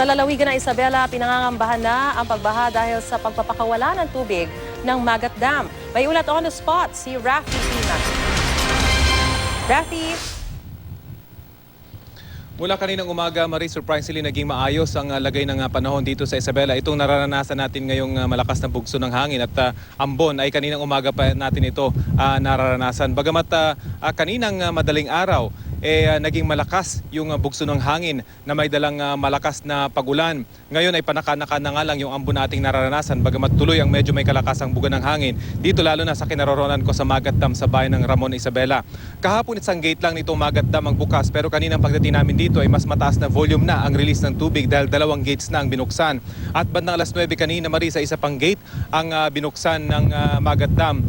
Sa lalawigan ng Isabela, pinangangambahan na ang pagbaha dahil sa pagpapakawala ng tubig ng Magat Dam. May ulat on the spot si Rafi Tima. Rafi. Mula kaninang umaga, Marie, surprisingly naging maayos ang lagay ng panahon dito sa Isabela. Itong nararanasan natin ngayong malakas na bugso ng hangin at ambon ay kaninang umaga pa natin ito nararanasan. Bagamat kaninang madaling araw, naging malakas yung bugso ng hangin na may dalang malakas na pagulan. Ngayon ay panaka-naka na nga lang yung ambon nating nararanasan, bagamat tuloy ang medyo may kalakasang buga ng hangin. Dito lalo na sa kinaroroonan ko sa Magat Dam sa bayan ng Ramon, Isabela. Kahapon isang gate lang nitong Magat Dam ang bukas, pero kaninang pagdating namin dito ay mas mataas na volume na ang release ng tubig dahil 2 gates na ang binuksan. At bandang alas 9 kanina, Marie, sa isa pang gate ang binuksan ng Magat Dam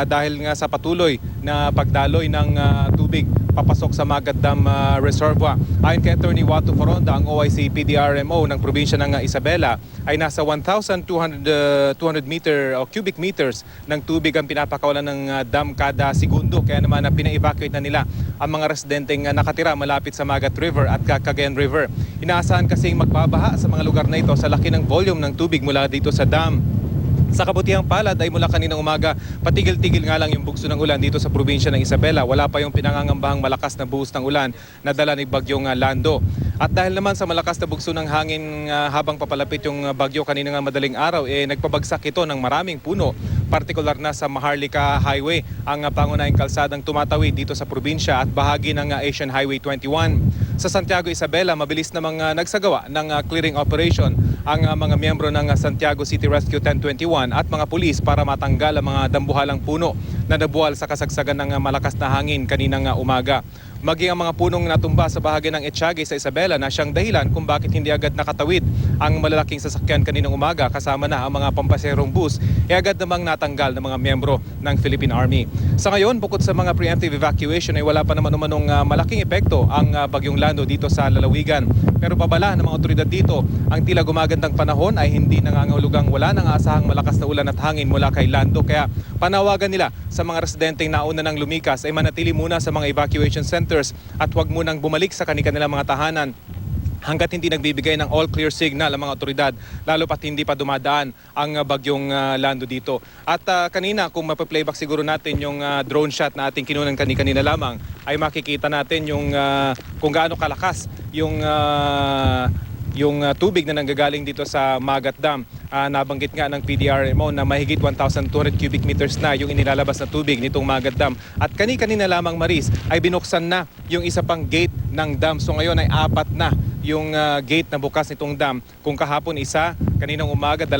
dahil nga sa patuloy na pagdaloy ng tubig papasok sa Magat Dam Reservoir. Ayon kay Attorney Wato Foronda, ang OIC PDRMO ng probinsya ng Isabela, ay nasa 1,200 cubic meters ng tubig ang pinapakawalan ng dam kada segundo. Kaya naman pina-evacuate na nila ang mga residenteng nakatira malapit sa Magat River at Cagayan River. Inaasahan kasing magbabaha sa mga lugar na ito sa laki ng volume ng tubig mula dito sa dam. Sa kabutihang palad ay mula kaninang umaga, patigil-tigil nga lang yung bugso ng ulan dito sa probinsya ng Isabela. Wala pa yung pinangangambahang malakas na buhos ng ulan na dala ni bagyong Lando. At dahil naman sa malakas na bugso ng hangin habang papalapit yung bagyo kaninang madaling araw, nagbabagsak ito ng maraming puno, partikular na sa Maharlika Highway, ang pangunahing kalsadang tumatawid dito sa probinsya at bahagi ng Asian Highway 21. Sa Santiago, Isabela, mabilis namang nagsagawa ng clearing operation ang mga miyembro ng Santiago City Rescue 1021 at mga pulis para matanggal ang mga dambuhalang puno na nabuwal sa kasagsagan ng malakas na hangin kaninang umaga. Maging ang mga punong natumba sa bahagi ng Etiague sa Isabela na siyang dahilan kung bakit hindi agad nakatawid ang malalaking sasakyan kaninang umaga kasama na ang mga pampaserong bus, agad namang natanggal ng mga miyembro ng Philippine Army. Sa ngayon, bukod sa mga preemptive evacuation ay wala pa naman umanong malaking epekto ang bagyong Lando dito sa lalawigan. Pero pabala ng mga otoridad dito, ang tila gumagandang panahon ay hindi nangangahulugang wala nang asahang malakas na ulan at hangin mula kay Lando. Kaya panawagan nila sa mga residenteng nauna ng lumikas ay manatili muna sa mga evacuation centers at huwag munang bumalik sa kanilang mga tahanan hanggat hindi nagbibigay ng all clear signal ang mga otoridad, lalo pat hindi pa dumadaan ang bagyong Lando dito. At kanina, kung mapaplayback siguro natin yung drone shot na ating kinunan kanina lamang, ay makikita natin yung kung gaano kalakas yung tubig na nanggagaling dito sa Magat Dam. Nabanggit nga ng PDRMO na mahigit 1,200 cubic meters na yung inilalabas na tubig nitong Magat Dam. At kanina lamang, Maris, ay binuksan na yung isa pang gate ng dam. So ngayon ay 4 na yung gate na bukas nitong dam. Kung kahapon isa, kaninang umaga 2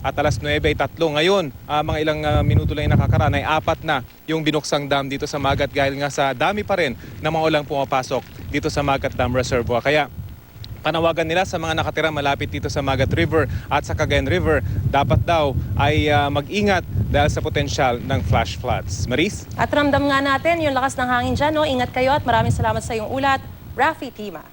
at alas 9 ay 3. Ngayon, mga ilang minuto lang yung nakakaraan ay 4 na yung binuksang dam dito sa Magat dahil nga sa dami pa rin na mga ulang pumapasok dito sa Magat Dam Reservoir. Kaya panawagan nila sa mga nakatira malapit dito sa Magat River at sa Cagayan River, dapat daw ay mag-ingat dahil sa potensyal ng flash floods. Maris? At ramdam nga natin yung lakas ng hangin dyan, no? Ingat kayo at maraming salamat sa iyong ulat, Rafi Tima.